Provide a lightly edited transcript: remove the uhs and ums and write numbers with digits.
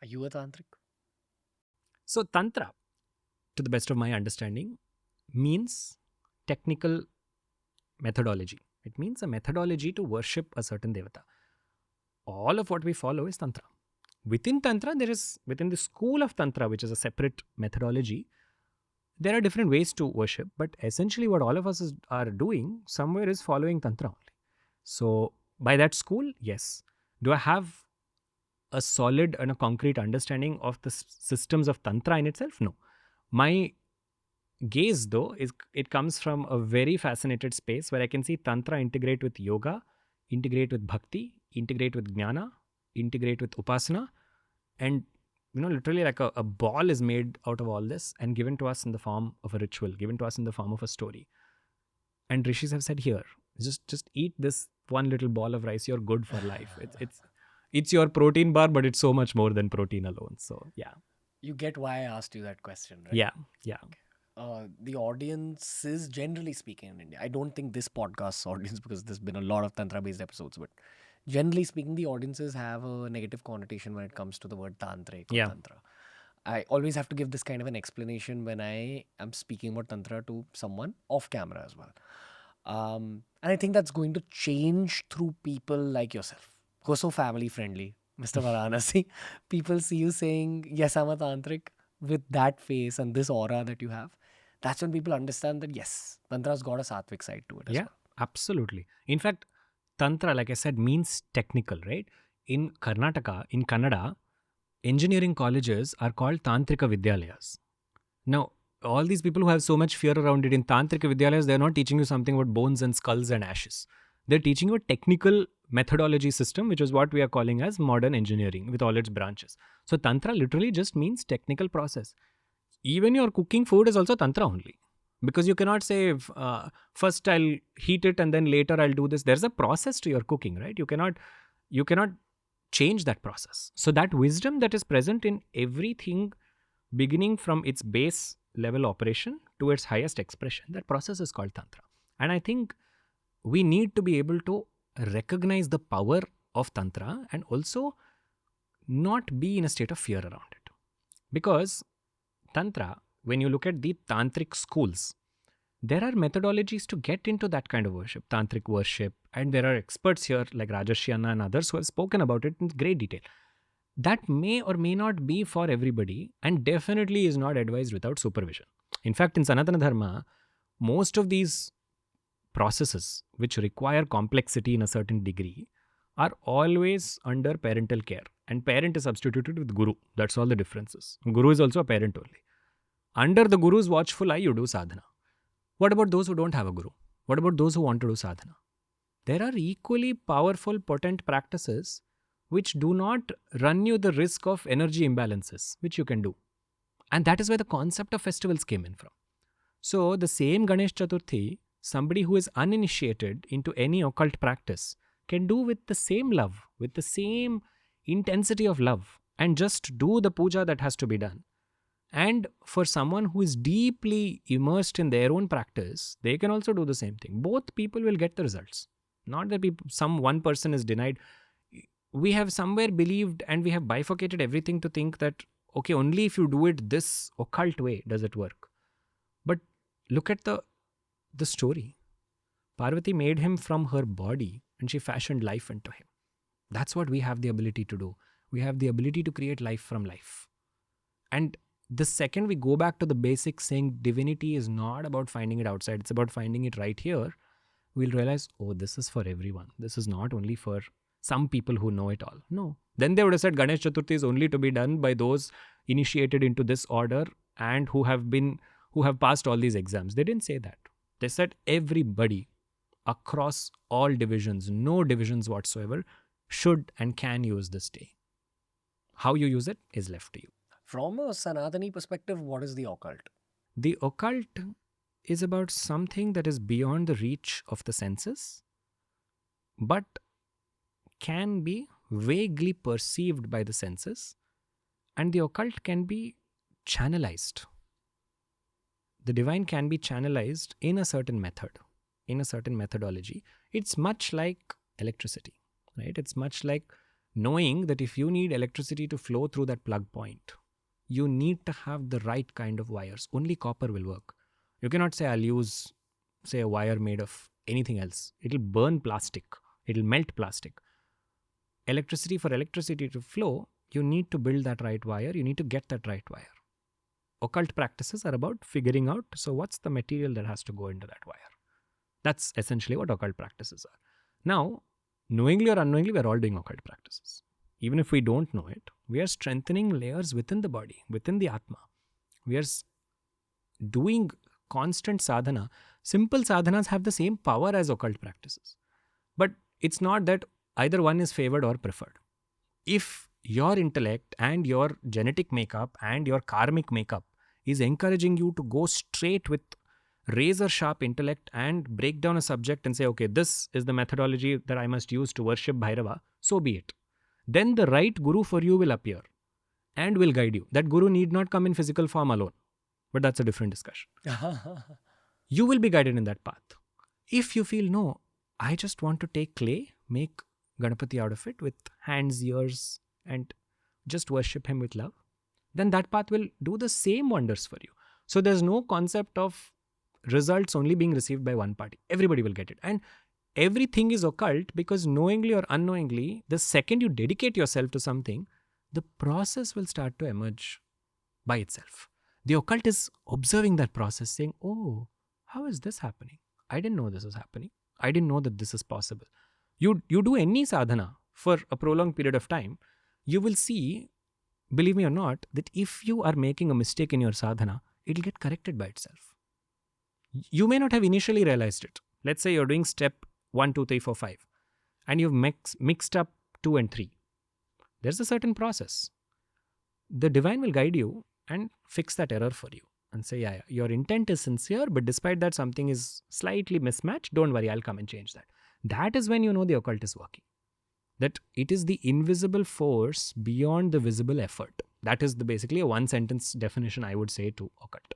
Are you a tantric? So Tantra, to the best of my understanding, means technical methodology. It means a methodology to worship a certain devata. All of what we follow is Tantra. Within Tantra, within the school of Tantra, which is a separate methodology, there are different ways to worship, but essentially what all of us are doing somewhere is following Tantra only. So by that school, yes. Do I have a solid and a concrete understanding of the systems of Tantra in itself? No. My gaze, though, is it comes from a very fascinated space where I can see Tantra integrate with yoga, integrate with bhakti, integrate with jnana, integrate with upasana, and literally like a ball is made out of all this and given to us in the form of a ritual, given to us in the form of a story. And rishis have said, here, just eat this one little ball of rice, you're good for life. It's your protein bar, but it's so much more than protein alone. So yeah. You get why I asked you that question, right? Yeah. Yeah. The audience is generally speaking in India. I don't think this podcast's audience, because there's been a lot of Tantra based episodes, but generally speaking, the audiences have a negative connotation when it comes to the word tantric or Yeah. Tantra. I always have to give this kind of an explanation when I am speaking about Tantra to someone off camera as well. And I think that's going to change through people like yourself, who are so family friendly. Mr. Varanasi, people see you saying, yes, I'm a tantric with that face and this aura that you have. That's when people understand that, yes, Tantra's got a sattvic side to it as Yeah, absolutely. In fact, Tantra, like I said, means technical, right? In Karnataka, in Kannada, engineering colleges are called Tantrika Vidyalayas. Now, all these people who have so much fear around it, in Tantrika Vidyalayas, they're not teaching you something about bones and skulls and ashes. They're teaching you a technical methodology system, which is what we are calling as modern engineering with all its branches. So, Tantra literally just means technical process. Even your cooking food is also Tantra only. Because you cannot say, first I'll heat it and then later I'll do this. There's a process to your cooking, right? You cannot change that process. So that wisdom that is present in everything, beginning from its base level operation to its highest expression, that process is called Tantra. And I think we need to be able to recognize the power of Tantra and also not be in a state of fear around it. Because Tantra, when you look at the tantric schools, there are methodologies to get into that kind of worship, tantric worship, and there are experts here like Rajashyana and others who have spoken about it in great detail. That may or may not be for everybody and definitely is not advised without supervision. In fact, in Sanatan Dharma, most of these processes which require complexity in a certain degree are always under parental care. And parent is substituted with guru. That's all the differences. Guru is also a parent only. Under the guru's watchful eye, you do sadhana. What about those who don't have a guru? What about those who want to do sadhana? There are equally powerful, potent practices which do not run you the risk of energy imbalances, which you can do. And that is where the concept of festivals came in from. So, the same Ganesh Chaturthi, somebody who is uninitiated into any occult practice can do with the same love, with the same intensity of love, and just do the puja that has to be done. And for someone who is deeply immersed in their own practice, they can also do the same thing. Both people will get the results. Not that one person is denied. We have somewhere believed and we have bifurcated everything to think that, okay, only if you do it this occult way does it work. But look at the story. Parvati made him from her body and she fashioned life into him. That's what we have the ability to do. We have the ability to create life from life. And the second we go back to the basics, saying divinity is not about finding it outside, it's about finding it right here, we'll realize, oh, this is for everyone. This is not only for some people who know it all. No. Then they would have said Ganesh Chaturthi is only to be done by those initiated into this order and who have passed all these exams. They didn't say that. They said everybody across all divisions, no divisions whatsoever, should and can use this day. How you use it is left to you. From a Sanatani perspective, what is the occult? The occult is about something that is beyond the reach of the senses, but can be vaguely perceived by the senses, and the occult can be channelized. The divine can be channelized in a certain method, in a certain methodology. It's much like electricity, right? It's much like knowing that if you need electricity to flow through that plug point, you need to have the right kind of wires. Only copper will work. You cannot say, I'll use, say, a wire made of anything else. It'll burn plastic. It'll melt plastic. Electricity, for electricity to flow, you need to build that right wire. You need to get that right wire. Occult practices are about figuring out, so what's the material that has to go into that wire? That's essentially what occult practices are. Now, knowingly or unknowingly, we're all doing occult practices. Even if we don't know it, we are strengthening layers within the body, within the Atma. We are doing constant sadhana. Simple sadhanas have the same power as occult practices. But it's not that either one is favored or preferred. If your intellect and your genetic makeup and your karmic makeup is encouraging you to go straight with razor sharp intellect and break down a subject and say, okay, this is the methodology that I must use to worship Bhairava, so be it. Then the right guru for you will appear and will guide you. That guru need not come in physical form alone, but that's a different discussion. You will be guided in that path. If you feel, no, I just want to take clay, make Ganapati out of it with hands, ears, and just worship him with love, then that path will do the same wonders for you. So there's no concept of results only being received by one party. Everybody will get it. And everything is occult because knowingly or unknowingly, the second you dedicate yourself to something, the process will start to emerge by itself. The occult is observing that process, saying, oh, how is this happening? I didn't know this is happening. I didn't know that this is possible. You do any sadhana for a prolonged period of time, you will see, believe me or not, that if you are making a mistake in your sadhana, it will get corrected by itself. You may not have initially realized it. Let's say you're doing step 1, 2, 3, 4, 5, and you've mixed up 2 and 3. There's a certain process. The divine will guide you and fix that error for you and say, yeah, your intent is sincere, but despite that something is slightly mismatched, don't worry, I'll come and change that. That is when you know the occult is working. That it is the invisible force beyond the visible effort. That is basically a one sentence definition I would say to occult.